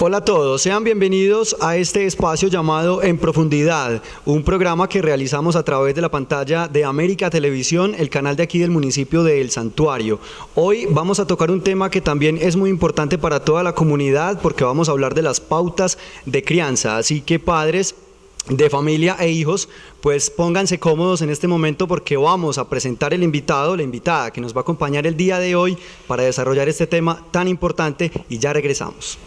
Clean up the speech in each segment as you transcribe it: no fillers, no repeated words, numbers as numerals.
Hola a todos, sean bienvenidos a este espacio llamado En Profundidad, un programa que realizamos a través de la pantalla de América Televisión, el canal de aquí del municipio de El Santuario. Hoy vamos a tocar un tema que también es muy importante para toda la comunidad porque vamos a hablar de las pautas de crianza, así que padres de familia e hijos, pues pónganse cómodos en este momento porque vamos a presentar el invitado, la invitada que nos va a acompañar el día de hoy para desarrollar este tema tan importante y ya regresamos.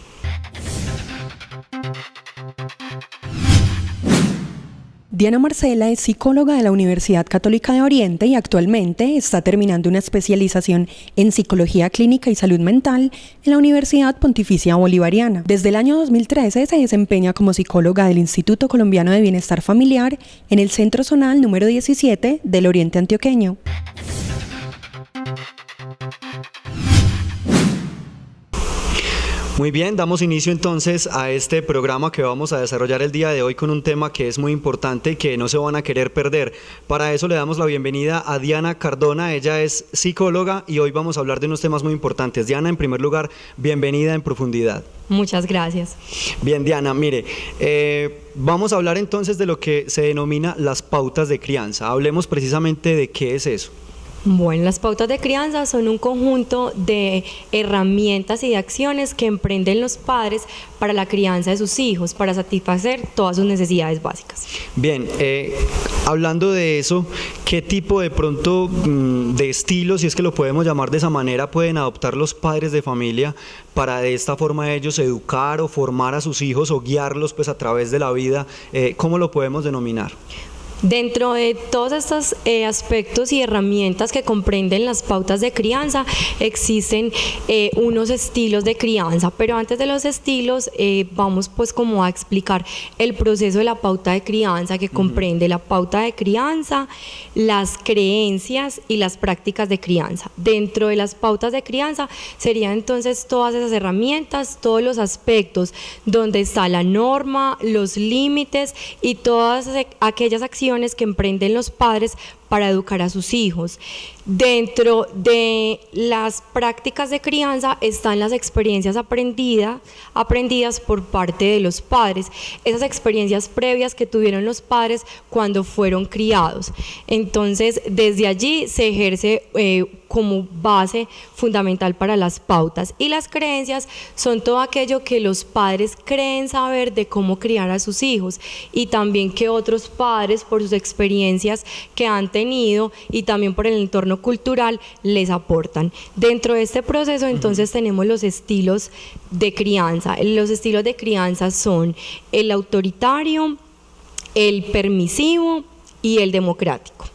Diana Marcela es psicóloga de la Universidad Católica de Oriente y actualmente está terminando una especialización en Psicología Clínica y Salud Mental en la Universidad Pontificia Bolivariana. Desde el año 2013 se desempeña como psicóloga del Instituto Colombiano de Bienestar Familiar en el Centro Zonal número 17 del Oriente Antioqueño. Muy bien, damos inicio entonces a este programa que vamos a desarrollar el día de hoy con un tema que es muy importante y que no se van a querer perder. Para eso le damos la bienvenida a Diana Cardona, ella es psicóloga y hoy vamos a hablar de unos temas muy importantes. Diana, en primer lugar, bienvenida en Profundidad. Muchas gracias. Bien, Diana, mire, vamos a hablar entonces de lo que se denomina las pautas de crianza. Hablemos precisamente de qué es eso. Bueno, las pautas de crianza son un conjunto de herramientas y de acciones que emprenden los padres para la crianza de sus hijos, para satisfacer todas sus necesidades básicas. Bien, hablando de eso, ¿qué tipo de pronto de estilos, si es que lo podemos llamar de esa manera, pueden adoptar los padres de familia para de esta forma ellos educar o formar a sus hijos o guiarlos pues a través de la vida? ¿Cómo lo podemos denominar? Dentro de todos estos aspectos y herramientas que comprenden las pautas de crianza, existen unos estilos de crianza, pero antes de los estilos vamos pues como a explicar el proceso de la pauta de crianza que comprende la pauta de crianza, las creencias y las prácticas de crianza. Dentro de las pautas de crianza serían entonces todas esas herramientas, todos los aspectos donde está la norma, los límites y todas aquellas acciones que emprenden los padres para educar a sus hijos. Dentro de las prácticas de crianza están las experiencias aprendidas por parte de los padres, esas experiencias previas que tuvieron los padres cuando fueron criados. Entonces, desde allí se ejerce como base fundamental para las pautas, y las creencias son todo aquello que los padres creen saber de cómo criar a sus hijos y también que otros padres, por sus experiencias que han tenido y también por el entorno cultural, les aportan. Dentro de este proceso entonces tenemos los estilos de crianza. Los estilos de crianza son el autoritario, el permisivo y el democrático.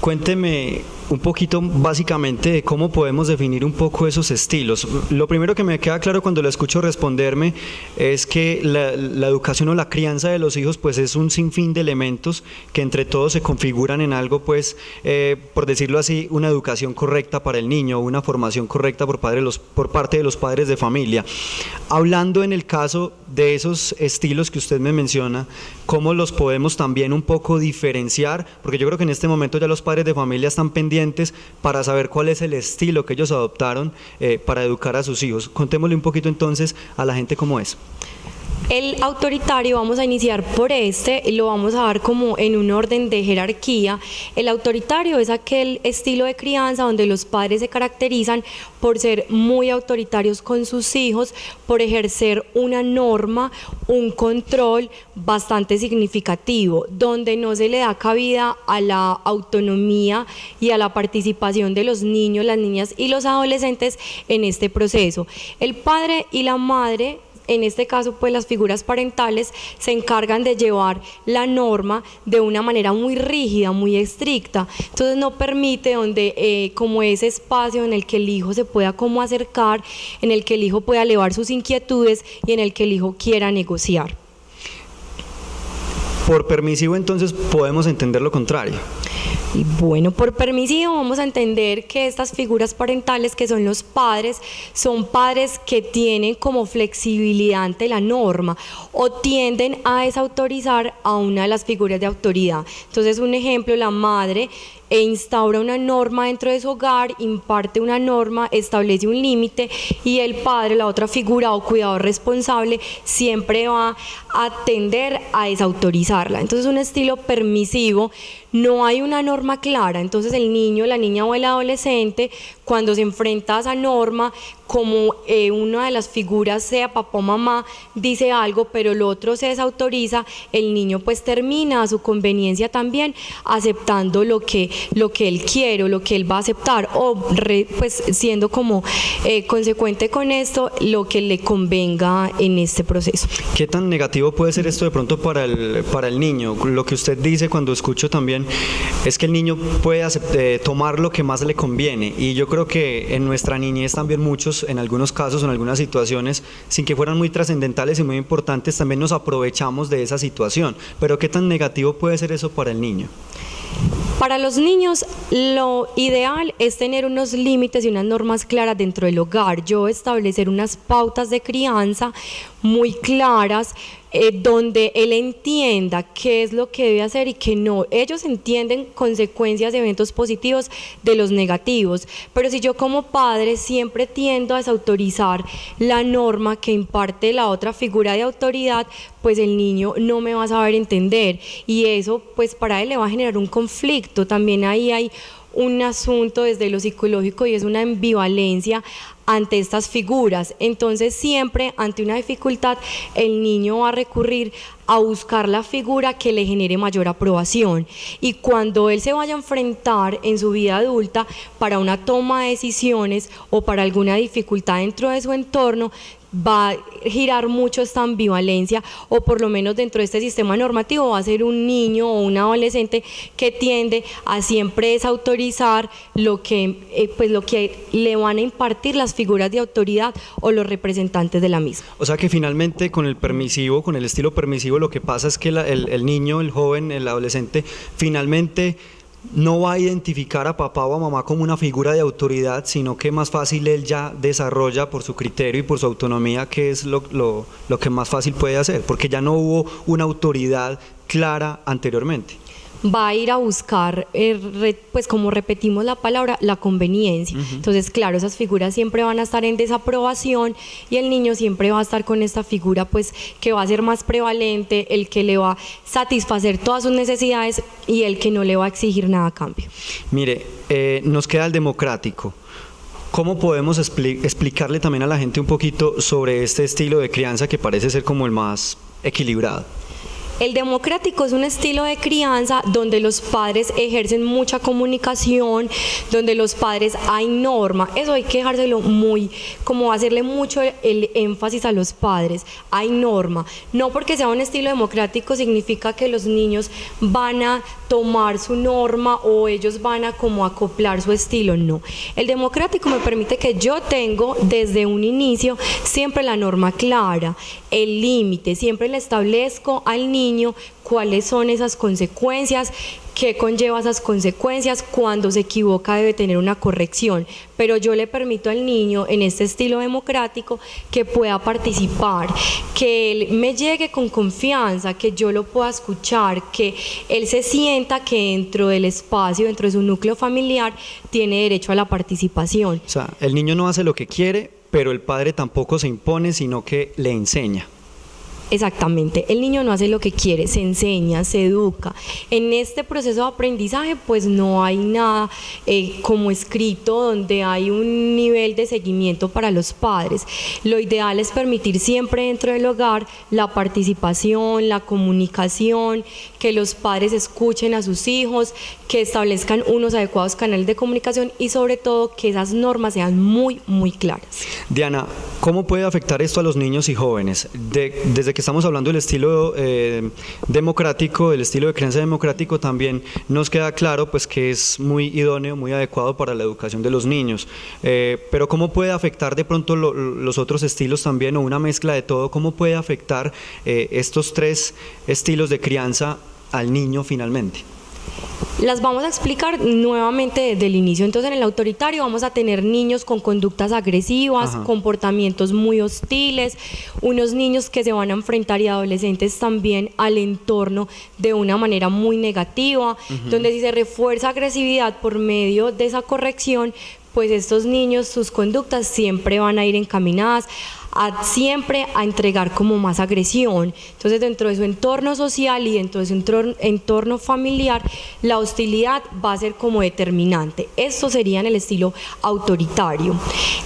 Cuénteme un poquito básicamente de cómo podemos definir un poco esos estilos. Lo primero que me queda claro cuando lo escucho responderme es que la educación o la crianza de los hijos pues es un sinfín de elementos que entre todos se configuran en algo pues, por decirlo así, una educación correcta para el niño, una formación correcta por parte de los padres de familia. Hablando en el caso de esos estilos que usted me menciona, ¿cómo los podemos también un poco diferenciar? Porque yo creo que en este momento ya los padres de familia están pendientes para saber cuál es el estilo que ellos adoptaron para educar a sus hijos. Contémosle un poquito entonces a la gente cómo es. El autoritario, vamos a iniciar por lo vamos a dar como en un orden de jerarquía. El autoritario es aquel estilo de crianza donde los padres se caracterizan por ser muy autoritarios con sus hijos, por ejercer una norma, un control bastante significativo, donde no se le da cabida a la autonomía y a la participación de los niños, las niñas y los adolescentes en este proceso. El padre y la madre, en este caso pues las figuras parentales, se encargan de llevar la norma de una manera muy rígida, muy estricta. Entonces no permite como ese espacio en el que el hijo se pueda como acercar, en el que el hijo pueda elevar sus inquietudes y en el que el hijo quiera negociar. Por permisivo entonces podemos entender lo contrario. Y bueno, por permisivo vamos a entender que estas figuras parentales, que son los padres, son padres que tienen como flexibilidad ante la norma o tienden a desautorizar a una de las figuras de autoridad. Entonces, un ejemplo, la madre instaura una norma dentro de su hogar, imparte una norma, establece un límite, y el padre, la otra figura o cuidador responsable, siempre va a tender a desautorizarla. Entonces, un estilo permisivo, no hay una norma clara. Entonces, el niño, la niña o el adolescente, cuando se enfrenta a esa norma, como una de las figuras, sea papá o mamá, dice algo, pero el otro se desautoriza, el niño pues termina a su conveniencia también aceptando lo que él quiere o lo que él va a aceptar, o pues siendo como consecuente con esto lo que le convenga en este proceso. ¿Qué tan negativo puede ser esto de pronto para el niño? Lo que usted dice cuando escucho también es que el niño puede tomar lo que más le conviene, y yo creo que en nuestra niñez también muchos, en algunos casos, en algunas situaciones, sin que fueran muy trascendentales y muy importantes, también nos aprovechamos de esa situación. Pero ¿qué tan negativo puede ser eso para el niño? Para los niños, lo ideal es tener unos límites y unas normas claras dentro del hogar. Yo establecer unas pautas de crianza muy claras, donde él entienda qué es lo que debe hacer y qué no. Ellos entienden consecuencias de eventos positivos de los negativos, pero si yo como padre siempre tiendo a desautorizar la norma que imparte la otra figura de autoridad, pues el niño no me va a saber entender, y eso pues para él le va a generar un conflicto. También ahí hay un asunto desde lo psicológico, y es una ambivalencia ante estas figuras. Entonces, siempre ante una dificultad, el niño va a recurrir a buscar la figura que le genere mayor aprobación, y cuando él se vaya a enfrentar en su vida adulta para una toma de decisiones o para alguna dificultad dentro de su entorno, va a girar mucho esta ambivalencia, o por lo menos dentro de este sistema normativo va a ser un niño o un adolescente que tiende a siempre desautorizar lo que le van a impartir las figuras de autoridad o los representantes de la misma. O sea que finalmente con el permisivo, con el estilo permisivo, lo que pasa es que el niño, el joven, el adolescente, finalmente no va a identificar a papá o a mamá como una figura de autoridad, sino que más fácil él ya desarrolla por su criterio y por su autonomía, que es lo que más fácil puede hacer, porque ya no hubo una autoridad clara anteriormente. Va a ir a buscar, pues como repetimos la palabra, la conveniencia. Entonces, claro, esas figuras siempre van a estar en desaprobación, y el niño siempre va a estar con esta figura pues que va a ser más prevalente, el que le va a satisfacer todas sus necesidades y el que no le va a exigir nada a cambio. Mire, nos queda el democrático. ¿Cómo podemos explicarle también a la gente un poquito sobre este estilo de crianza que parece ser como el más equilibrado? El democrático es un estilo de crianza donde los padres ejercen mucha comunicación, donde los padres hay norma. Eso hay que dejárselo como hacerle mucho el énfasis a los padres. Hay norma. No porque sea un estilo democrático significa que los niños van a tomar su norma o ellos van a como acoplar su estilo. No. El democrático me permite que yo tengo desde un inicio siempre la norma clara, el límite, siempre le establezco al niño cuáles son esas consecuencias, qué conlleva esas consecuencias, cuando se equivoca debe tener una corrección, pero yo le permito al niño en este estilo democrático que pueda participar, que él me llegue con confianza, que yo lo pueda escuchar, que él se sienta que dentro del espacio, dentro de su núcleo familiar, tiene derecho a la participación. O sea, el niño no hace lo que quiere, pero el padre tampoco se impone, sino que le enseña. Exactamente, el niño no hace lo que quiere, se enseña, se educa. En este proceso de aprendizaje pues no hay nada como escrito donde hay un nivel de seguimiento para los padres. Lo ideal es permitir siempre dentro del hogar la participación, la comunicación, que los padres escuchen a sus hijos, que establezcan unos adecuados canales de comunicación y sobre todo que esas normas sean muy, muy claras. Diana, ¿cómo puede afectar esto a los niños y jóvenes? Desde que estamos hablando del estilo democrático, del estilo de crianza democrático, también nos queda claro pues que es muy idóneo, muy adecuado para la educación de los niños. Pero ¿cómo puede afectar de pronto los otros estilos también, o una mezcla de todo? ¿Cómo puede afectar estos tres estilos de crianza al niño finalmente? Las vamos a explicar nuevamente desde el inicio. Entonces, en el autoritario vamos a tener niños con conductas agresivas, comportamientos muy hostiles, unos niños que se van a enfrentar, y adolescentes también, al entorno de una manera muy negativa, donde si se refuerza agresividad por medio de esa corrección, pues estos niños, sus conductas siempre van a ir encaminadas siempre a entregar como más agresión. Entonces, dentro de su entorno social y dentro de su entorno familiar, la hostilidad va a ser como determinante. Esto sería en el estilo autoritario.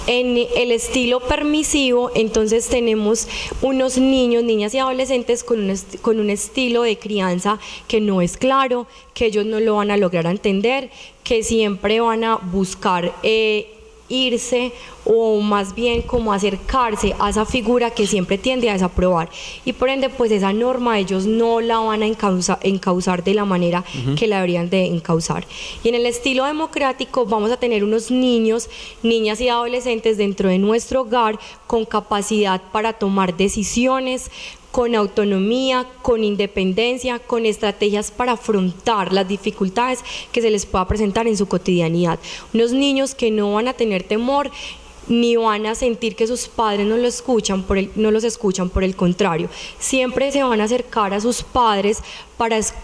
En el estilo permisivo, entonces tenemos unos niños, niñas y adolescentes con un estilo de crianza que no es claro, que ellos no lo van a lograr entender, que siempre van a buscar irse, o más bien como acercarse a esa figura que siempre tiende a desaprobar, y por ende pues esa norma ellos no la van a encauzar de la manera que la deberían de encauzar. Y en el estilo democrático vamos a tener unos niños, niñas y adolescentes dentro de nuestro hogar con capacidad para tomar decisiones, con autonomía, con independencia, con estrategias para afrontar las dificultades que se les pueda presentar en su cotidianidad. Unos niños que no van a tener temor ni van a sentir que sus padres no los escuchan, por el contrario, siempre se van a acercar a sus padres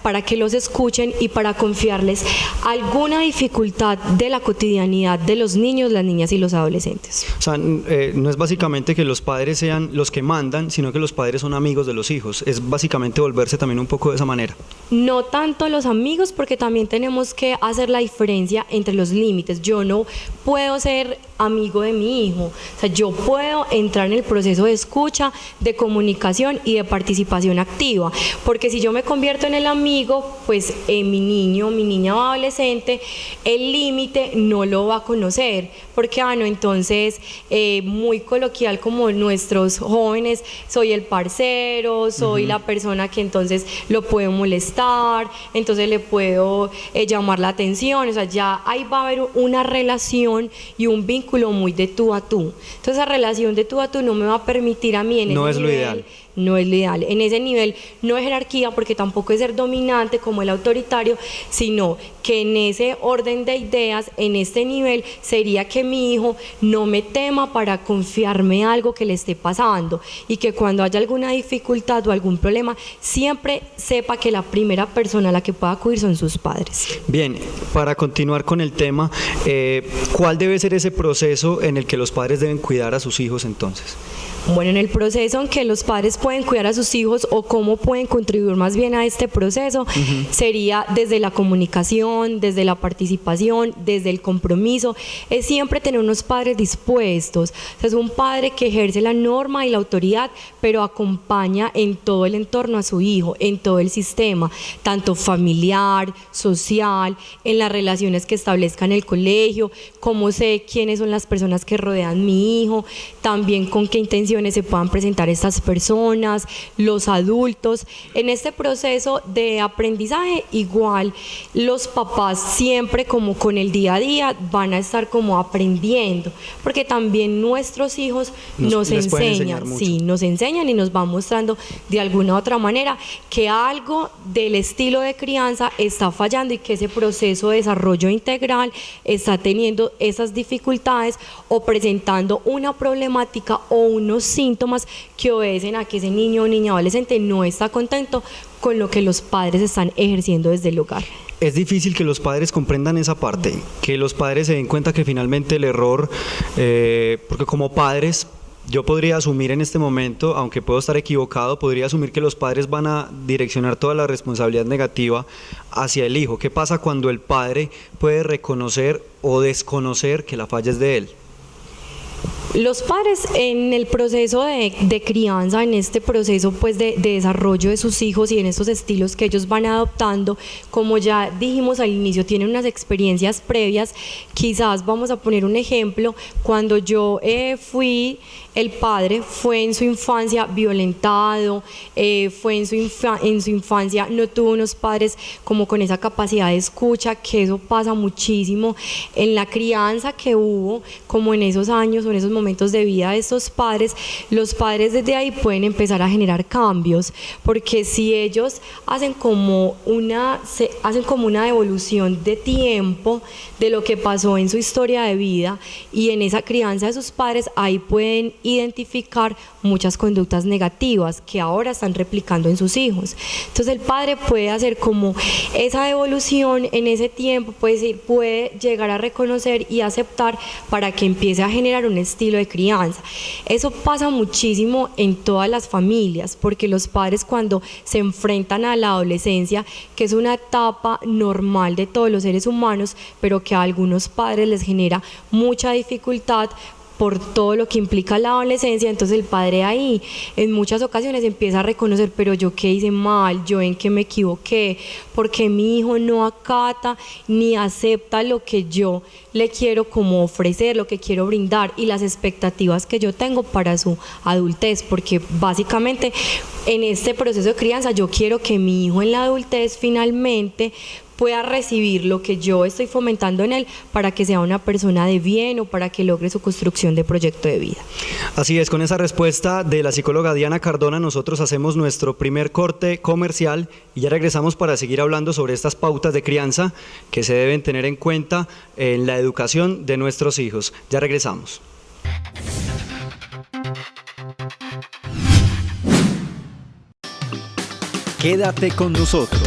para que los escuchen y para confiarles alguna dificultad de la cotidianidad de los niños, las niñas y los adolescentes. O sea, no es básicamente que los padres sean los que mandan, sino que los padres son amigos de los hijos. Es básicamente volverse también un poco de esa manera. No tanto los amigos, porque también tenemos que hacer la diferencia entre los límites. Yo no puedo ser amigo de mi hijo, o sea, yo puedo entrar en el proceso de escucha, de comunicación y de participación activa, porque si yo me convierto en el amigo, pues mi niño, mi niña o adolescente, el límite no lo va a conocer, porque entonces muy coloquial como nuestros jóvenes, soy el parcero, soy la persona que entonces lo puedo molestar, entonces le puedo llamar la atención, o sea, ya ahí va a haber una relación y un vínculo muy de tú a tú. Entonces esa relación de tú a tú no me va a permitir a mí en no ese es nivel, lo ideal. No es lo ideal. En ese nivel no es jerarquía, porque tampoco es ser dominante como el autoritario, sino que en ese orden de ideas, en este nivel, sería que mi hijo no me tema para confiarme algo que le esté pasando, y que cuando haya alguna dificultad o algún problema, siempre sepa que la primera persona a la que pueda acudir son sus padres. Bien, para continuar con el tema, ¿cuál debe ser ese proceso en el que los padres deben cuidar a sus hijos entonces? Bueno, en el proceso en que los padres pueden cuidar a sus hijos, o cómo pueden contribuir más bien a este proceso, sería desde la comunicación, desde la participación, desde el compromiso. Es siempre tener unos padres dispuestos. O sea, es un padre que ejerce la norma y la autoridad, pero acompaña en todo el entorno a su hijo, en todo el sistema, tanto familiar, social, en las relaciones que establezca en el colegio, cómo sé quiénes son las personas que rodean a mi hijo, también con qué intenciones se puedan presentar estas personas, los adultos. En este proceso de aprendizaje, igual los papás siempre como con el día a día van a estar como aprendiendo, porque también nuestros hijos nos enseñan, sí, nos enseñan y nos van mostrando de alguna u otra manera que algo del estilo de crianza está fallando, y que ese proceso de desarrollo integral está teniendo esas dificultades o presentando una problemática o unos síntomas que obedecen a que ese niño o niña adolescente no está contento con lo que los padres están ejerciendo desde el hogar. Es difícil que los padres comprendan esa parte, que los padres se den cuenta que finalmente el error, porque como padres, yo podría asumir en este momento, aunque puedo estar equivocado, podría asumir que los padres van a direccionar toda la responsabilidad negativa hacia el hijo. ¿Qué pasa cuando el padre puede reconocer o desconocer que la falla es de él? Los padres en el proceso de crianza, en este proceso pues de desarrollo de sus hijos y en estos estilos que ellos van adoptando, como ya dijimos al inicio, tienen unas experiencias previas. Quizás vamos a poner un ejemplo: cuando yo fui el padre fue en su infancia violentado, fue en su infancia, no tuvo unos padres como con esa capacidad de escucha, que eso pasa muchísimo en la crianza que hubo, como en esos años o en esos momentos de vida de estos padres, los padres desde ahí pueden empezar a generar cambios, porque si ellos hacen como una devolución de tiempo de lo que pasó en su historia de vida y en esa crianza de sus padres, ahí pueden identificar muchas conductas negativas que ahora están replicando en sus hijos. Entonces el padre puede hacer como esa devolución en ese tiempo, puede llegar a reconocer y aceptar para que empiece a generar un estilo de crianza. Eso pasa muchísimo en todas las familias, porque los padres cuando se enfrentan a la adolescencia, que es una etapa normal de todos los seres humanos, pero que a algunos padres les genera mucha dificultad por todo lo que implica la adolescencia, entonces el padre ahí en muchas ocasiones empieza a reconocer, pero yo qué hice mal, yo en qué me equivoqué, porque mi hijo no acata ni acepta lo que yo le quiero como ofrecer, lo que quiero brindar y las expectativas que yo tengo para su adultez, porque básicamente en este proceso de crianza yo quiero que mi hijo en la adultez finalmente pueda recibir lo que yo estoy fomentando en él para que sea una persona de bien o para que logre su construcción de proyecto de vida. Así es, con esa respuesta de la psicóloga Diana Cardona nosotros hacemos nuestro primer corte comercial y ya regresamos para seguir hablando sobre estas pautas de crianza que se deben tener en cuenta en la educación de nuestros hijos. Ya regresamos. Quédate con nosotros.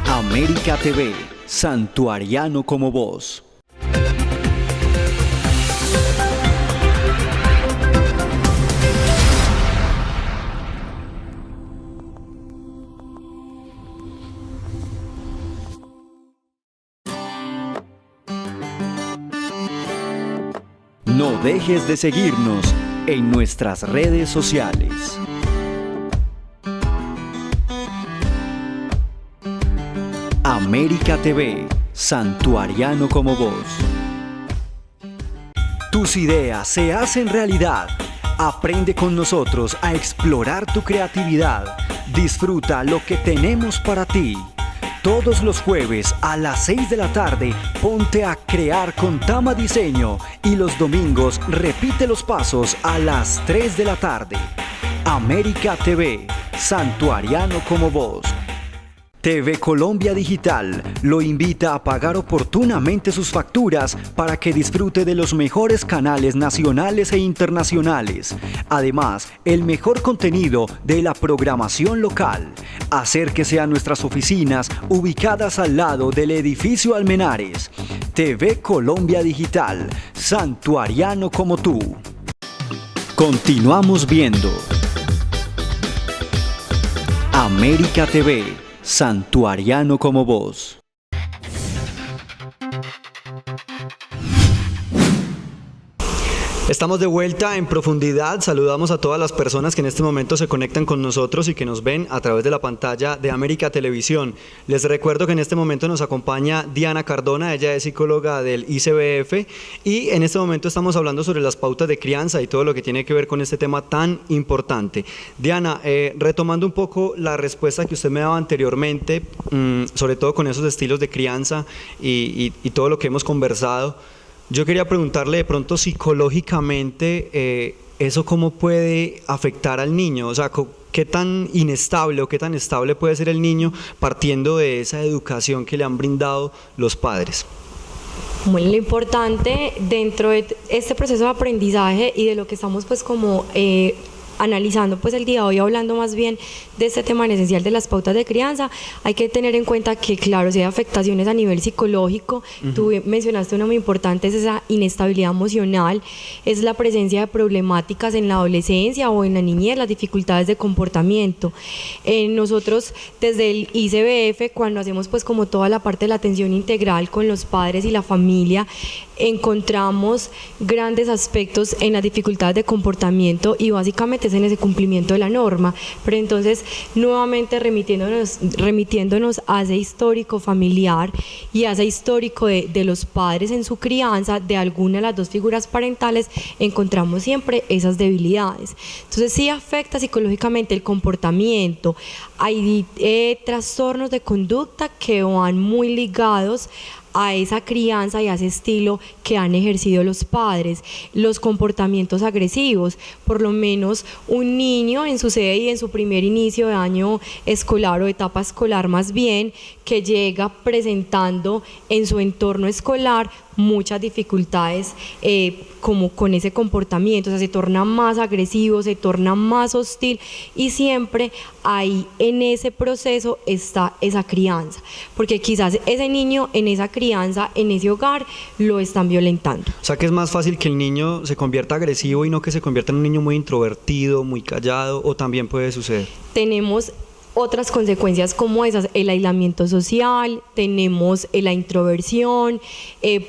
América TV, santuariano como vos. No dejes de seguirnos en nuestras redes sociales. América TV, santuariano como vos. Tus ideas se hacen realidad. Aprende con nosotros a explorar tu creatividad. Disfruta lo que tenemos para ti. Todos los jueves a las 6 de la tarde, ponte a crear con Tama Diseño y los domingos repite los pasos a las 3 de la tarde. América TV, santuariano como vos. TV Colombia Digital lo invita a pagar oportunamente sus facturas para que disfrute de los mejores canales nacionales e internacionales. Además, el mejor contenido de la programación local. Acérquese a nuestras oficinas ubicadas al lado del edificio Almenares. TV Colombia Digital, santuariano como tú. Continuamos viendo América TV, santuariano como vos. Estamos de vuelta en profundidad. Saludamos a todas las personas que en este momento se conectan con nosotros y que nos ven a través de la pantalla de América Televisión. Les recuerdo que en este momento nos acompaña Diana Cardona, ella es psicóloga del ICBF y en este momento estamos hablando sobre las pautas de crianza y todo lo que tiene que ver con este tema tan importante. Diana, retomando un poco la respuesta que usted me daba anteriormente, sobre todo con esos estilos de crianza y todo lo que hemos conversado, yo quería preguntarle de pronto psicológicamente eso cómo puede afectar al niño, o sea, qué tan inestable o qué tan estable puede ser el niño partiendo de esa educación que le han brindado los padres. Bueno, lo importante dentro de este proceso de aprendizaje y de lo que estamos pues como analizando pues el día de hoy, hablando más bien de este tema en esencial de las pautas de crianza, hay que tener en cuenta que claro, si hay afectaciones a nivel psicológico, tú mencionaste una muy importante, es esa inestabilidad emocional, es la presencia de problemáticas en la adolescencia o en la niñez, las dificultades de comportamiento. Nosotros desde el ICBF, cuando hacemos pues como toda la parte de la atención integral con los padres y la familia, encontramos grandes aspectos en las dificultades de comportamiento y básicamente es en ese cumplimiento de la norma. Pero entonces, nuevamente remitiéndonos a ese histórico familiar y a ese histórico de los padres en su crianza, de alguna de las dos figuras parentales, encontramos siempre esas debilidades. Entonces sí afecta psicológicamente el comportamiento. Hay trastornos de conducta que van muy ligados a esa crianza y a ese estilo que han ejercido los padres. Los comportamientos agresivos, por lo menos un niño en su CDI, en su primer inicio de año escolar o etapa escolar más bien, que llega presentando en su entorno escolar muchas dificultades como con ese comportamiento, o sea, se torna más agresivo, se torna más hostil, y siempre ahí en ese proceso está esa crianza, porque quizás ese niño en esa crianza, en ese hogar, lo están violentando. O sea que es más fácil que el niño se convierta agresivo y no que se convierta en un niño muy introvertido, muy callado, o también puede suceder. Tenemos otras consecuencias como esas, el aislamiento social, tenemos la introversión,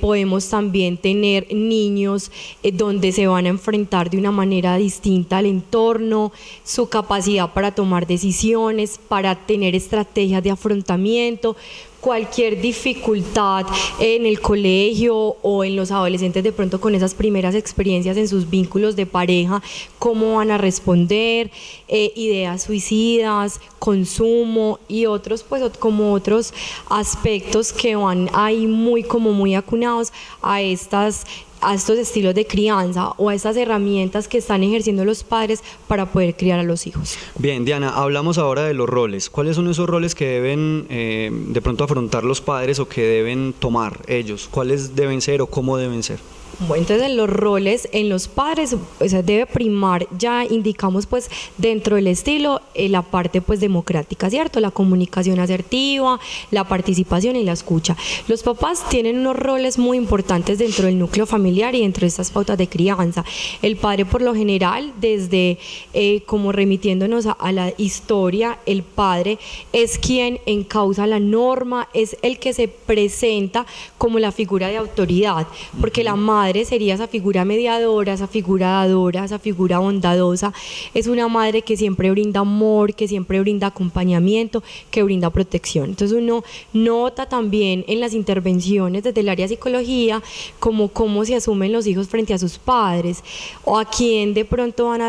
podemos también tener niños donde se van a enfrentar de una manera distinta al entorno, su capacidad para tomar decisiones, para tener estrategias de afrontamiento. Cualquier dificultad en el colegio o en los adolescentes de pronto con esas primeras experiencias en sus vínculos de pareja, cómo van a responder, ideas suicidas, consumo y otros, pues como otros aspectos que van ahí muy acunados a estos estilos de crianza o a estas herramientas que están ejerciendo los padres para poder criar a los hijos. Bien, Diana, hablamos ahora de los roles. ¿Cuáles son esos roles que deben de pronto afrontar los padres o que deben tomar ellos? ¿Cuáles deben ser o cómo deben ser? Bueno, entonces en los roles, en los padres, o sea, debe primar, ya indicamos pues dentro del estilo, la parte pues democrática, ¿cierto? La comunicación asertiva, la participación y la escucha. Los papás tienen unos roles muy importantes dentro del núcleo familiar y dentro de estas pautas de crianza. El padre por lo general, desde como remitiéndonos a la historia, el padre es quien encausa la norma, es el que se presenta como la figura de autoridad, porque la madre sería esa figura mediadora, esa figura dadora, esa figura bondadosa. Es una madre que siempre brinda amor, que siempre brinda acompañamiento, que brinda protección. Entonces uno nota también en las intervenciones desde el área de psicología como cómo se asumen los hijos frente a sus padres o a quién de pronto van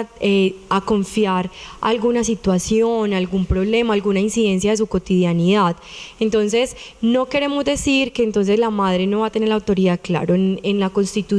a confiar alguna situación, algún problema, alguna incidencia de su cotidianidad. Entonces no queremos decir que entonces la madre no va a tener la autoridad. Claro, en la Constitución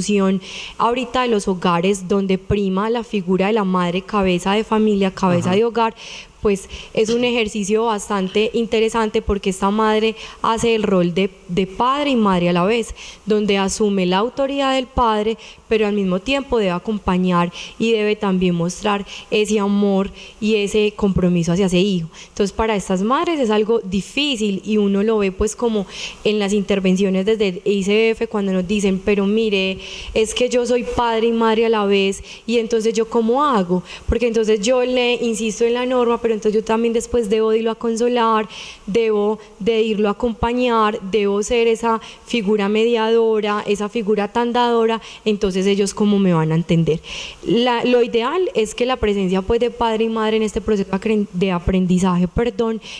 ahorita de los hogares donde prima la figura de la madre, cabeza de familia, cabeza de hogar, pues es un ejercicio bastante interesante porque esta madre hace el rol de padre y madre a la vez, donde asume la autoridad del padre, pero al mismo tiempo debe acompañar y debe también mostrar ese amor y ese compromiso hacia ese hijo. Entonces para estas madres es algo difícil y uno lo ve pues como en las intervenciones desde el ICF cuando nos dicen, pero mire, es que yo soy padre y madre a la vez y entonces yo ¿cómo hago? Porque entonces yo le insisto en la norma, pero entonces yo también después debo de irlo a consolar, debo de irlo a acompañar, debo ser esa figura mediadora, esa figura tan dadora, entonces ellos cómo me van a entender. Lo ideal es que la presencia pues de padre y madre en este proceso de aprendizaje,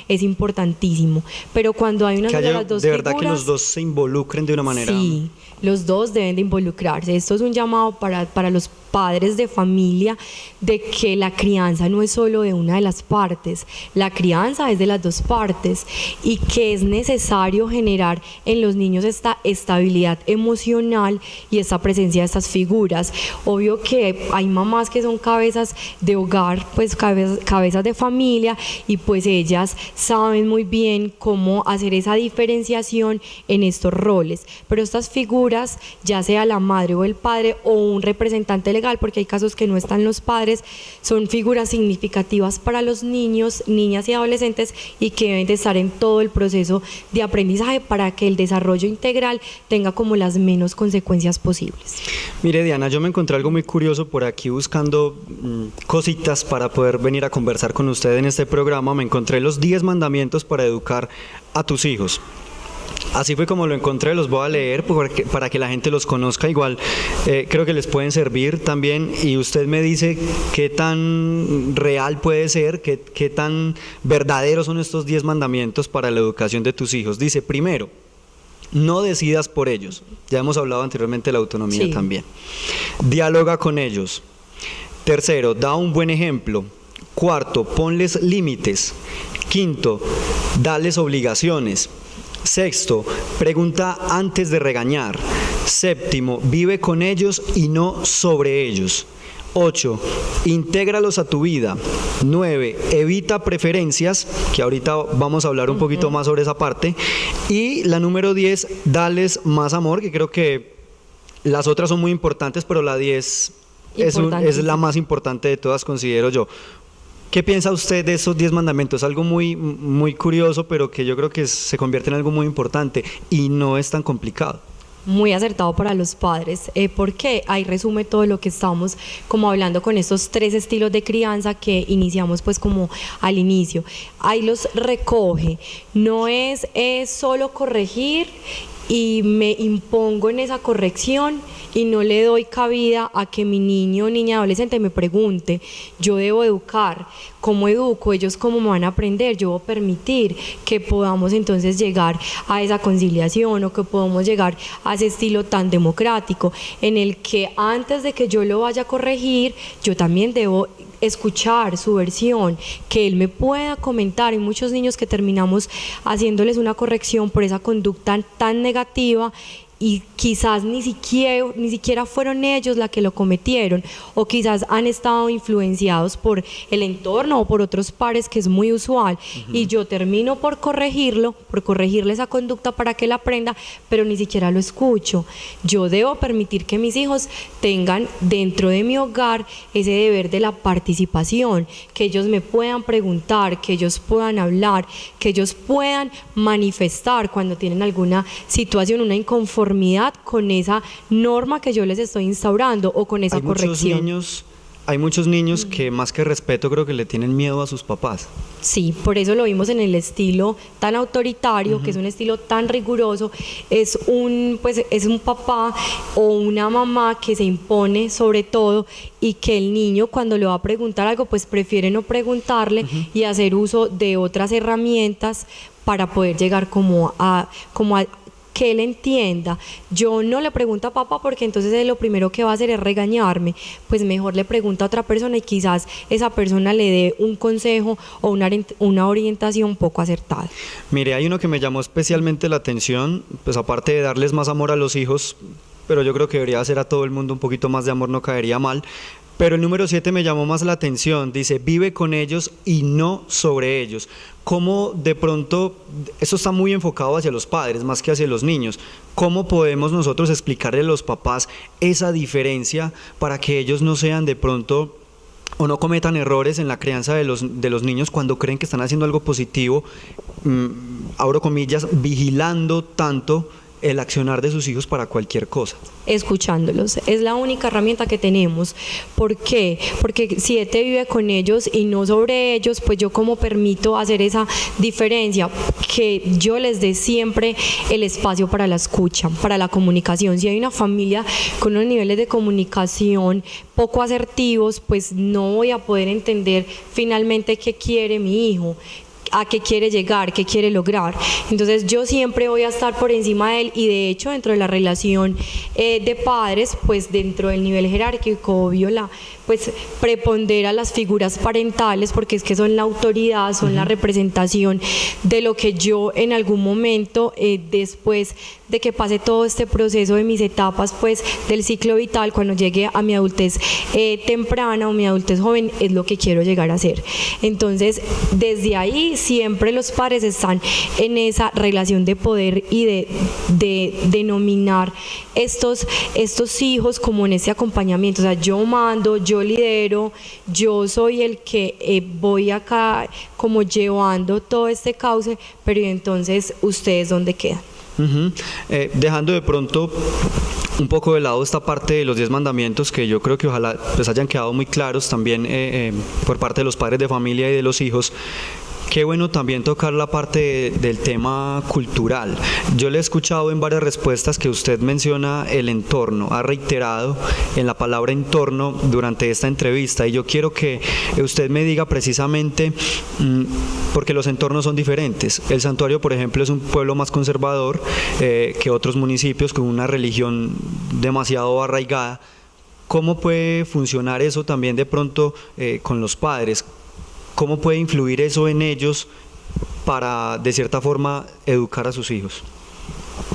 es importantísimo, pero cuando hay una de las dos de verdad figuras, que los dos se involucren de una manera. Sí, los dos deben de involucrarse. Esto es un llamado para los padres de familia de que la crianza no es solo de una de las partes, la crianza es de las dos partes y que es necesario generar en los niños esta estabilidad emocional y esta presencia de estas figuras. Obvio que hay mamás que son cabezas de hogar, pues cabezas de familia y pues ellas saben muy bien cómo hacer esa diferenciación en estos roles, pero estas figuras, ya sea la madre o el padre o un representante legal, porque hay casos que no están los padres, son figuras significativas para los niños, niñas y adolescentes y que deben de estar en todo el proceso de aprendizaje para que el desarrollo integral tenga como las menos consecuencias posibles. Mire, Diana, yo me encontré algo muy curioso por aquí buscando cositas para poder venir a conversar con usted en este programa. Me encontré los 10 mandamientos para educar a tus hijos. Así fue como lo encontré, los voy a leer para que la gente los conozca. Igual creo que les pueden servir también, y usted me dice qué tan real puede ser, qué tan verdaderos son estos 10 mandamientos para la educación de tus hijos. Dice, primero, no decidas por ellos. Ya hemos hablado anteriormente de la autonomía también. Dialoga con ellos. Tercero, da un buen ejemplo. Cuarto, ponles límites. Quinto, dales obligaciones. Sexto, pregunta antes de regañar. Séptimo, vive con ellos y no sobre ellos. 8. Intégralos a tu vida. 9. Evita preferencias, que ahorita vamos a hablar un poquito más sobre esa parte. Y la número 10, dales más amor, que creo que las otras son muy importantes, pero la 10 es la más importante de todas, considero yo. ¿Qué piensa usted de esos 10 mandamientos? Algo muy, muy curioso, pero que yo creo que se convierte en algo muy importante y no es tan complicado. Muy acertado para los padres, porque ahí resume todo lo que estamos como hablando con estos 3 estilos de crianza que iniciamos pues como al inicio. Ahí los recoge, no es solo corregir y me impongo en esa corrección y no le doy cabida a que mi niño o niña adolescente me pregunte. Yo debo educar. ¿Cómo educo? ¿Ellos cómo me van a aprender? Yo debo permitir que podamos entonces llegar a esa conciliación, o que podamos llegar a ese estilo tan democrático en el que antes de que yo lo vaya a corregir, yo también debo escuchar su versión, que él me pueda comentar. Hay muchos niños que terminamos haciéndoles una corrección por esa conducta tan negativa y quizás ni siquiera fueron ellos la que lo cometieron, o quizás han estado influenciados por el entorno o por otros pares, que es muy usual, y yo termino por corregirle esa conducta para que él aprenda, pero ni siquiera lo escucho. Yo debo permitir que mis hijos tengan dentro de mi hogar ese deber de la participación, que ellos me puedan preguntar, que ellos puedan hablar, que ellos puedan manifestar cuando tienen alguna situación, una inconformidad con esa norma que yo les estoy instaurando o con esa corrección. Hay muchos niños que más que respeto creo que le tienen miedo a sus papás. Sí, por eso lo vimos en el estilo tan autoritario, que es un estilo tan riguroso. Es un papá o una mamá que se impone sobre todo, y que el niño cuando le va a preguntar algo pues prefiere no preguntarle y hacer uso de otras herramientas para poder llegar como a que él entienda. Yo no le pregunto a papá porque entonces él lo primero que va a hacer es regañarme. Pues mejor le pregunto a otra persona y quizás esa persona le dé un consejo o una orientación poco acertada. Mire, hay uno que me llamó especialmente la atención, pues aparte de darles más amor a los hijos, pero yo creo que debería hacer a todo el mundo un poquito más de amor, no caería mal. Pero el número 7 me llamó más la atención, dice, vive con ellos y no sobre ellos. ¿Cómo de pronto, eso está muy enfocado hacia los padres más que hacia los niños? ¿Cómo podemos nosotros explicarle a los papás esa diferencia para que ellos no sean de pronto o no cometan errores en la crianza de los niños cuando creen que están haciendo algo positivo, abro comillas, vigilando tanto el accionar de sus hijos para cualquier cosa? Escuchándolos, es la única herramienta que tenemos. ¿Por qué? Porque si Ete vive con ellos y no sobre ellos, pues yo como permito hacer esa diferencia, que yo les dé siempre el espacio para la escucha, para la comunicación. Si hay una familia con unos niveles de comunicación poco asertivos, pues no voy a poder entender finalmente qué quiere mi hijo, a qué quiere llegar, qué quiere lograr. Entonces yo siempre voy a estar por encima de él, y de hecho dentro de la relación de padres, pues dentro del nivel jerárquico obvio pues prepondera las figuras parentales, porque es que son la autoridad, son la representación de lo que yo en algún momento, después de que pase todo este proceso de mis etapas pues del ciclo vital, cuando llegue a mi adultez temprana o mi adultez joven, es lo que quiero llegar a ser. Entonces desde ahí siempre los padres están en esa relación de poder y de denominar estos hijos como en ese acompañamiento. O sea, yo mando, yo lidero, yo soy el que voy acá como llevando todo este cauce, pero ¿y entonces ustedes dónde quedan? Dejando de pronto un poco de lado esta parte de los 10 mandamientos, que yo creo que ojalá pues hayan quedado muy claros también por parte de los padres de familia y de los hijos, Qué bueno también tocar la parte del tema cultural. Yo le he escuchado en varias respuestas que usted menciona el entorno, ha reiterado en la palabra entorno durante esta entrevista, y yo quiero que usted me diga precisamente, porque los entornos son diferentes. El Santuario, por ejemplo, es un pueblo más conservador que otros municipios con una religión demasiado arraigada. ¿Cómo puede funcionar eso también de pronto con los padres? ¿Cómo puede influir eso en ellos para, de cierta forma, educar a sus hijos?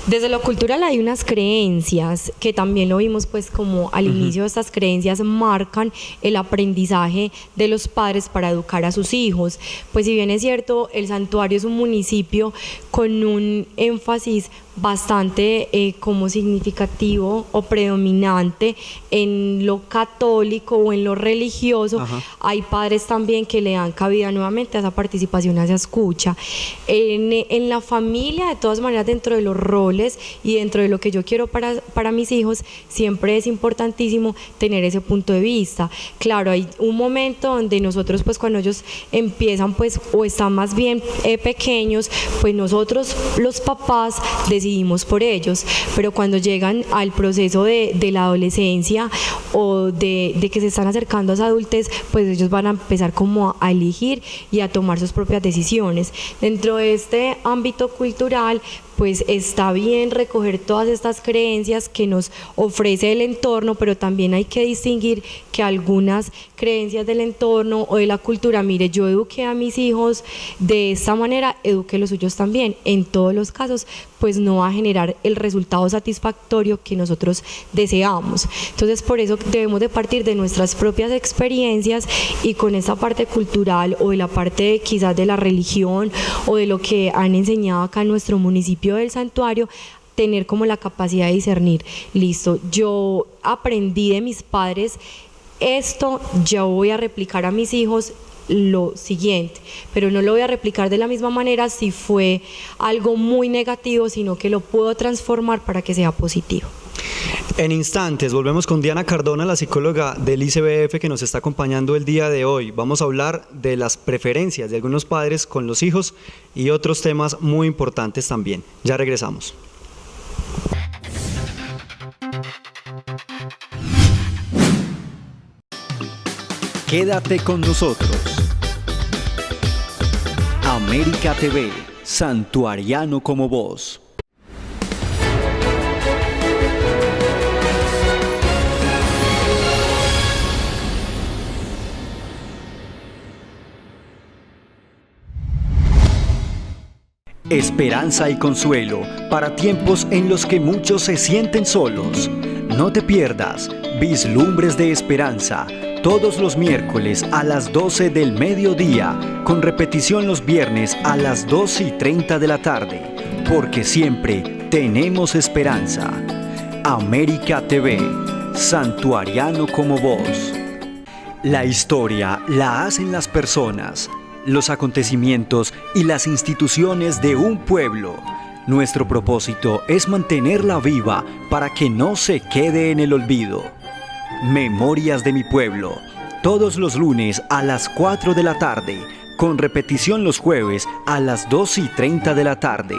Desde lo cultural hay unas creencias que también lo vimos pues como al inicio. Estas creencias marcan el aprendizaje de los padres para educar a sus hijos. Pues si bien es cierto, el Santuario es un municipio con un énfasis bastante como significativo o predominante en lo católico o en lo religioso. Ajá. Hay padres también que le dan cabida nuevamente a esa participación, a esa escucha. En la familia, de todas maneras, dentro de los roles y dentro de lo que yo quiero para mis hijos, siempre es importantísimo tener ese punto de vista. Claro, hay un momento donde nosotros, pues cuando ellos empiezan pues o están más bien pequeños, pues nosotros los papás decidimos por ellos, pero cuando llegan al proceso de la adolescencia o de que se están acercando a esa adultez, pues ellos van a empezar como a elegir y a tomar sus propias decisiones. Dentro de este ámbito cultural, pues está bien recoger todas estas creencias que nos ofrece el entorno, pero también hay que distinguir que algunas creencias del entorno o de la cultura, mire, yo eduqué a mis hijos de esta manera, eduqué los suyos también. En todos los casos, pues no va a generar el resultado satisfactorio que nosotros deseamos. Entonces, por eso debemos de partir de nuestras propias experiencias, y con esta parte cultural o de la parte quizás de la religión o de lo que han enseñado acá en nuestro municipio del Santuario, tener como la capacidad de discernir, listo, yo aprendí de mis padres esto, yo voy a replicar a mis hijos lo siguiente, pero no lo voy a replicar de la misma manera si fue algo muy negativo, sino que lo puedo transformar para que sea positivo. En instantes volvemos con Diana Cardona, la psicóloga del ICBF, que nos está acompañando el día de hoy. Vamos a hablar de las preferencias de algunos padres con los hijos y otros temas muy importantes también. Ya regresamos. Quédate con nosotros. América TV, Santuariano como vos. Esperanza y consuelo para tiempos en los que muchos se sienten solos. No te pierdas Vislumbres de Esperanza todos los miércoles a las 12 del mediodía, con repetición los viernes a las 2:30 de la tarde, porque siempre tenemos esperanza. América TV, Santuariano como vos. La historia la hacen las personas, los acontecimientos y las instituciones de un pueblo. Nuestro propósito es mantenerla viva para que no se quede en el olvido. Memorias de mi pueblo, todos los lunes a las 4 de la tarde, con repetición los jueves a las 2:30 de la tarde.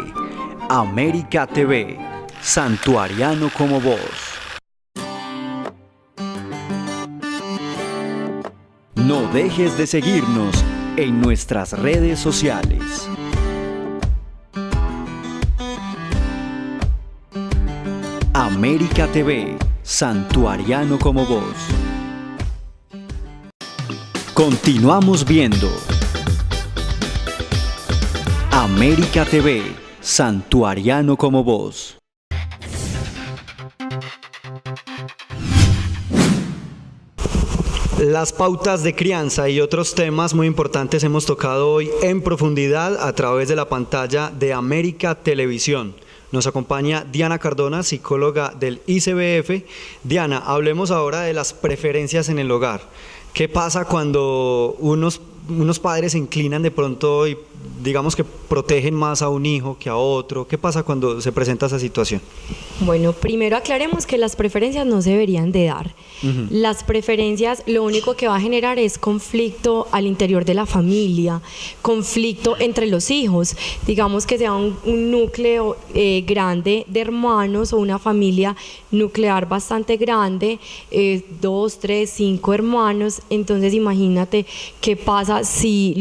América TV, Santuariano como vos. No dejes de seguirnos en nuestras redes sociales. América TV, Santuariano como vos. Continuamos viendo América TV, Santuariano como vos. Las pautas de crianza y otros temas muy importantes hemos tocado hoy en profundidad a través de la pantalla de América Televisión. Nos acompaña Diana Cardona, psicóloga del ICBF. Diana, hablemos ahora de las preferencias en el hogar. ¿Qué pasa cuando unos unos padres se inclinan de pronto y digamos que protegen más a un hijo que a otro. ¿Qué pasa cuando se presenta esa situación? Bueno, primero aclaremos que las preferencias no se deberían de dar. Las preferencias lo único que va a generar es conflicto al interior de la familia, conflicto entre los hijos. Digamos que sea un núcleo grande de hermanos o una familia nuclear bastante grande, 2, 3, 5 hermanos. Entonces imagínate qué pasa si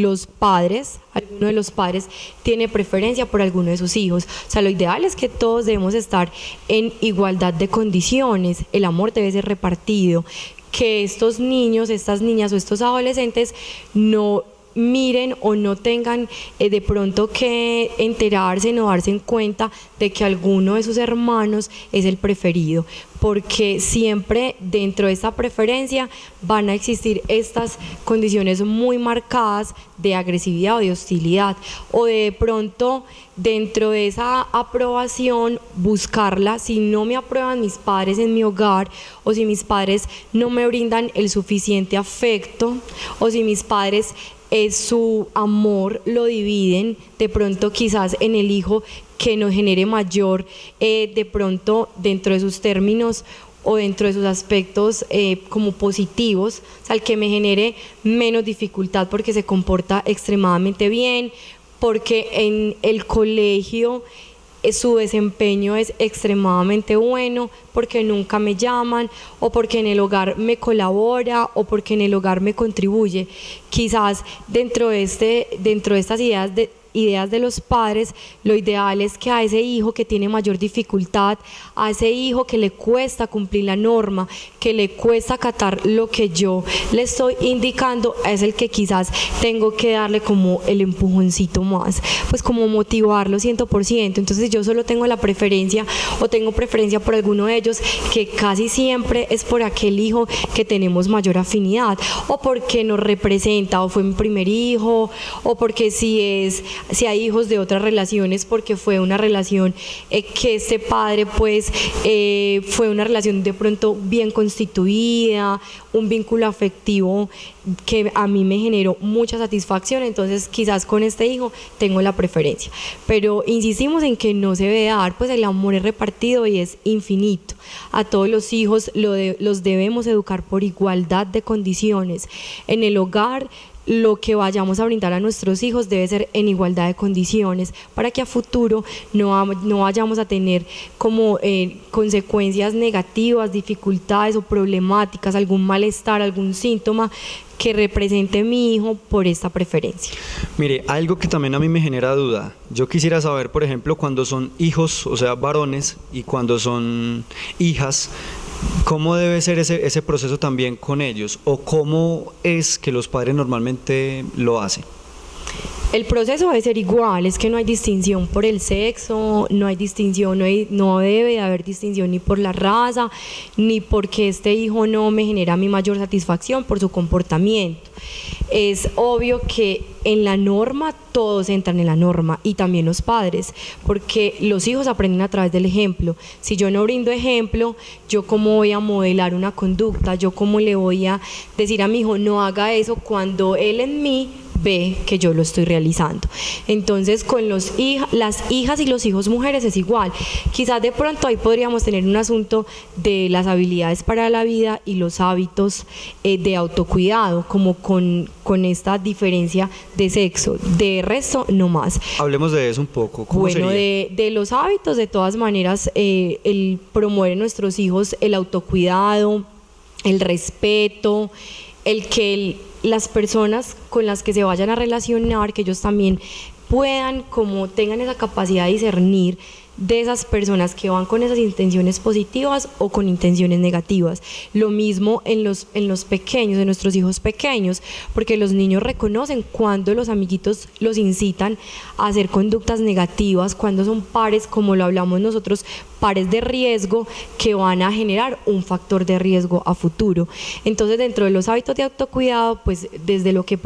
alguno de los padres tiene preferencia por alguno de sus hijos. O sea, lo ideal es que todos debemos estar en igualdad de condiciones, el amor debe ser repartido, que estos niños, estas niñas o estos adolescentes no miren o no tengan de pronto que enterarse, no darse en cuenta de que alguno de sus hermanos es el preferido, porque siempre dentro de esta preferencia van a existir estas condiciones muy marcadas de agresividad o de hostilidad, o de pronto dentro de esa aprobación buscarla. Si no me aprueban mis padres en mi hogar, o si mis padres no me brindan el suficiente afecto, o si mis padres su amor lo dividen de pronto quizás en el hijo que nos genere mayor, de pronto dentro de sus términos o dentro de sus aspectos como positivos, o sea, el que me genere menos dificultad porque se comporta extremadamente bien, porque en el colegio su desempeño es extremadamente bueno, porque nunca me llaman, o porque en el hogar me colabora, o porque en el hogar me contribuye. Quizás dentro de estas ideas de los padres, lo ideal es que a ese hijo que tiene mayor dificultad, a ese hijo que le cuesta cumplir la norma, que le cuesta acatar lo que yo le estoy indicando, es el que quizás tengo que darle como el empujoncito más, pues como motivarlo 100%. Entonces yo solo tengo la preferencia o tengo preferencia por alguno de ellos, que casi siempre es por aquel hijo que tenemos mayor afinidad, o porque nos representa, o fue mi primer hijo, o porque si hay hijos de otras relaciones, porque fue una relación que este padre pues fue una relación de pronto bien constituida, un vínculo afectivo que a mí me generó mucha satisfacción. Entonces quizás con este hijo tengo la preferencia, pero insistimos en que no se debe dar, pues el amor es repartido y es infinito. A todos los hijos los debemos educar por igualdad de condiciones. En el hogar lo que vayamos a brindar a nuestros hijos debe ser en igualdad de condiciones, para que a futuro no vayamos a tener como consecuencias negativas, dificultades o problemáticas, algún malestar, algún síntoma que represente mi hijo por esta preferencia. Mire, algo que también a mí me genera duda. Yo quisiera saber, por ejemplo, cuando son hijos, o sea, varones, y cuando son hijas, ¿cómo debe ser ese proceso también con ellos? ¿O cómo es que los padres normalmente lo hacen? El proceso debe ser igual, es que no hay distinción por el sexo, no hay distinción, no debe de haber distinción ni por la raza, ni porque este hijo no me genera mi mayor satisfacción por su comportamiento. Es obvio que en la norma todos entran en la norma, y también los padres, porque los hijos aprenden a través del ejemplo. Si yo no brindo ejemplo, yo cómo voy a modelar una conducta, yo cómo le voy a decir a mi hijo no haga eso cuando él en mí ve que yo lo estoy realizando. Entonces con las hijas y los hijos mujeres es igual. Quizás de pronto ahí podríamos tener un asunto de las habilidades para la vida y los hábitos de autocuidado, como con esta diferencia de sexo. De resto, no más. Hablemos de eso un poco. ¿Cómo sería? De los hábitos, de todas maneras, el promover en nuestros hijos el autocuidado, el respeto, el que las personas con las que se vayan a relacionar, que ellos también puedan, como tengan esa capacidad de discernir de esas personas que van con esas intenciones positivas o con intenciones negativas. Lo mismo en los pequeños, en nuestros hijos pequeños, porque los niños reconocen cuando los amiguitos los incitan a hacer conductas negativas, cuando son pares, como lo hablamos nosotros, pares de riesgo que van a generar un factor de riesgo a futuro. Entonces, dentro de los hábitos de autocuidado, pues desde lo que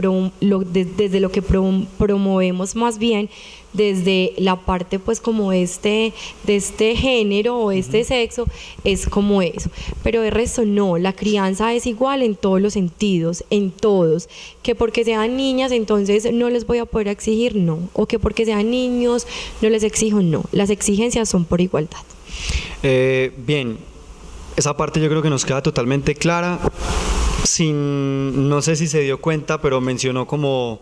promovemos más bien, desde la parte pues como de este género o este sexo, es como eso. Pero de resto no, la crianza es igual en todos los sentidos, en todos. Que porque sean niñas entonces no les voy a poder exigir, no. O que porque sean niños no les exijo, no. Las exigencias son por igualdad. Bien, esa parte yo creo que nos queda totalmente clara. No sé si se dio cuenta, pero mencionó como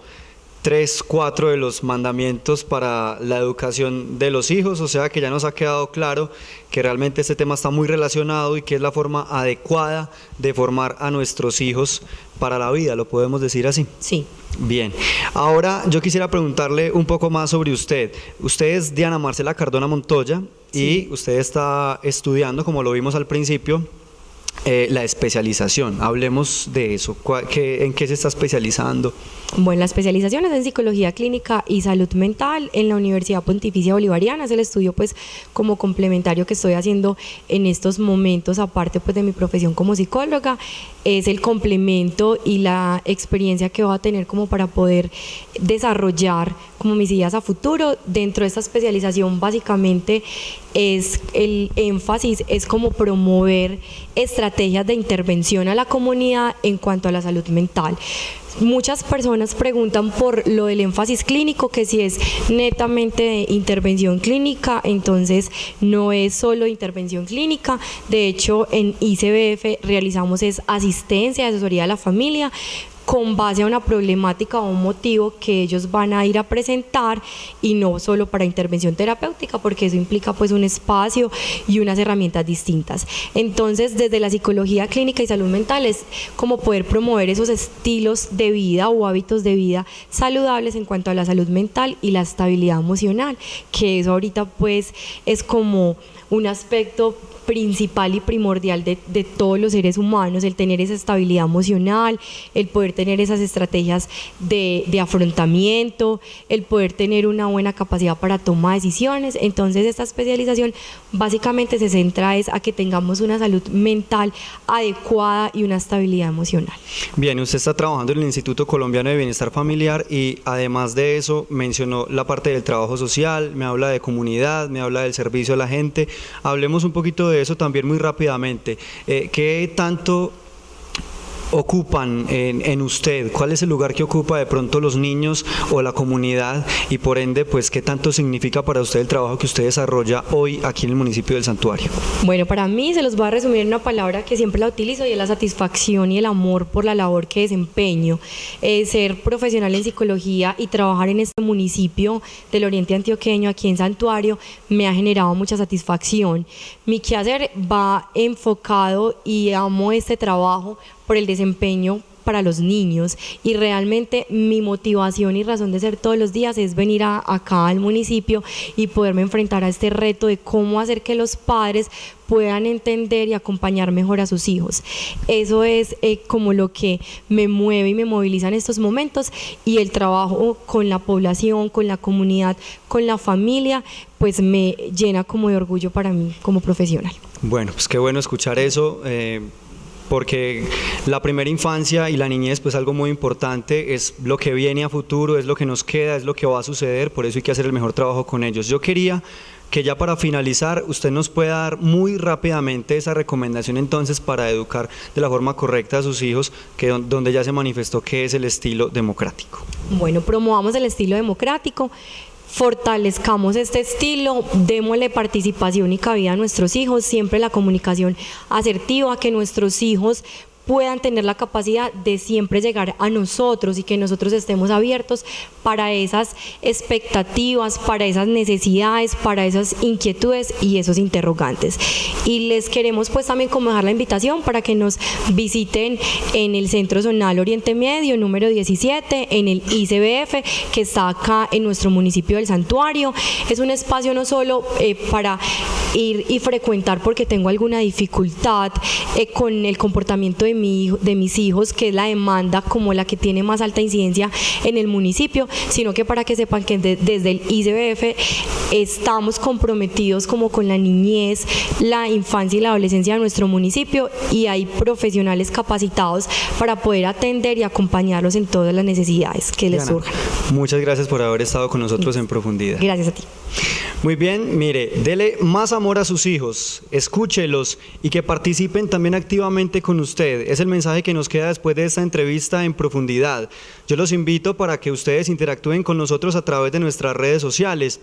3, 4 de los mandamientos para la educación de los hijos, o sea que ya nos ha quedado claro que realmente este tema está muy relacionado y que es la forma adecuada de formar a nuestros hijos para la vida, ¿lo podemos decir así? Sí. Bien, ahora yo quisiera preguntarle un poco más sobre usted. Usted es Diana Marcela Cardona Montoya, sí, y usted está estudiando, como lo vimos al principio, la especialización. Hablemos de eso. ¿En qué se está especializando? Bueno, la especialización es en Psicología Clínica y Salud Mental en la Universidad Pontificia Bolivariana. Es el estudio pues como complementario que estoy haciendo en estos momentos, aparte pues de mi profesión como psicóloga. Es el complemento y la experiencia que voy a tener como para poder desarrollar como mis ideas a futuro. Dentro de esta especialización básicamente es el énfasis, es como promover estrategias de intervención a la comunidad en cuanto a la salud mental. Muchas personas preguntan por lo del énfasis clínico, que si es netamente de intervención clínica, entonces no es solo intervención clínica. De hecho, en ICBF realizamos asistencia, asesoría a la familia, con base a una problemática o un motivo que ellos van a ir a presentar, y no solo para intervención terapéutica, porque eso implica pues un espacio y unas herramientas distintas. Entonces, desde la psicología clínica y salud mental es como poder promover esos estilos de vida o hábitos de vida saludables en cuanto a la salud mental y la estabilidad emocional, que eso ahorita pues es como un aspecto principal y primordial de todos los seres humanos, el tener esa estabilidad emocional, el poder tener esas estrategias de afrontamiento, el poder tener una buena capacidad para toma de decisiones. Entonces esta especialización básicamente se centra a que tengamos una salud mental adecuada y una estabilidad emocional. Bien, usted está trabajando en el Instituto Colombiano de Bienestar Familiar y además de eso mencionó la parte del trabajo social, me habla de comunidad, me habla del servicio a la gente. Hablemos un poquito de eso también muy rápidamente. ¿Qué tanto ocupan en usted? ¿Cuál es el lugar que ocupa de pronto los niños o la comunidad? Y por ende, pues, ¿qué tanto significa para usted el trabajo que usted desarrolla hoy aquí en el municipio del Santuario? Bueno, para mí se los voy a resumir en una palabra que siempre la utilizo, y es la satisfacción y el amor por la labor que desempeño. Ser profesional en psicología y trabajar en este municipio del Oriente Antioqueño, aquí en Santuario, me ha generado mucha satisfacción. Mi quehacer va enfocado, y amo este trabajo por el desempeño para los niños, y realmente mi motivación y razón de ser todos los días es venir acá al municipio y poderme enfrentar a este reto de cómo hacer que los padres puedan entender y acompañar mejor a sus hijos. Eso es como lo que me mueve y me moviliza en estos momentos, y el trabajo con la población, con la comunidad, con la familia, pues me llena como de orgullo para mí como profesional. Bueno, pues qué bueno escuchar eso. Porque la primera infancia y la niñez, pues algo muy importante, es lo que viene a futuro, es lo que nos queda, es lo que va a suceder, por eso hay que hacer el mejor trabajo con ellos. Yo quería que ya para finalizar usted nos pueda dar muy rápidamente esa recomendación entonces para educar de la forma correcta a sus hijos, donde ya se manifestó que es el estilo democrático. Bueno, promovamos el estilo democrático, fortalezcamos este estilo, démosle participación y cabida a nuestros hijos, siempre la comunicación asertiva, que nuestros hijos puedan tener la capacidad de siempre llegar a nosotros y que nosotros estemos abiertos para esas expectativas, para esas necesidades, para esas inquietudes y esos interrogantes. Y les queremos pues también como dejar la invitación para que nos visiten en el Centro Zonal Oriente Medio, número 17, en el ICBF, que está acá en nuestro municipio del Santuario. Es un espacio no solo para ir y frecuentar porque tengo alguna dificultad con el comportamiento de mis hijos, que es la demanda como la que tiene más alta incidencia en el municipio, sino que para que sepan que desde el ICBF estamos comprometidos como con la niñez, la infancia y la adolescencia de nuestro municipio, y hay profesionales capacitados para poder atender y acompañarlos en todas las necesidades que les surjan. Muchas gracias por haber estado con nosotros en profundidad. Gracias a ti. Muy bien, mire, dele más amor a sus hijos, escúchelos y que participen también activamente con usted. Es el mensaje que nos queda después de esta entrevista en profundidad. Yo los invito para que ustedes interactúen con nosotros a través de nuestras redes sociales.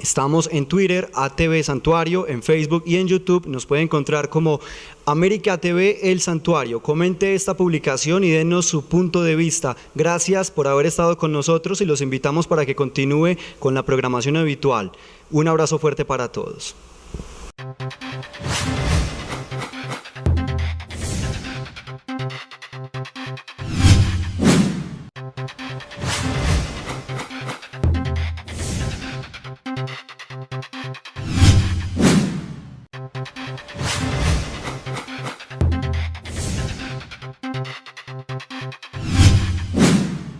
Estamos en Twitter, ATV Santuario, en Facebook y en YouTube. Nos puede encontrar como América TV El Santuario. Comente esta publicación y denos su punto de vista. Gracias por haber estado con nosotros y los invitamos para que continúe con la programación habitual. Un abrazo fuerte para todos.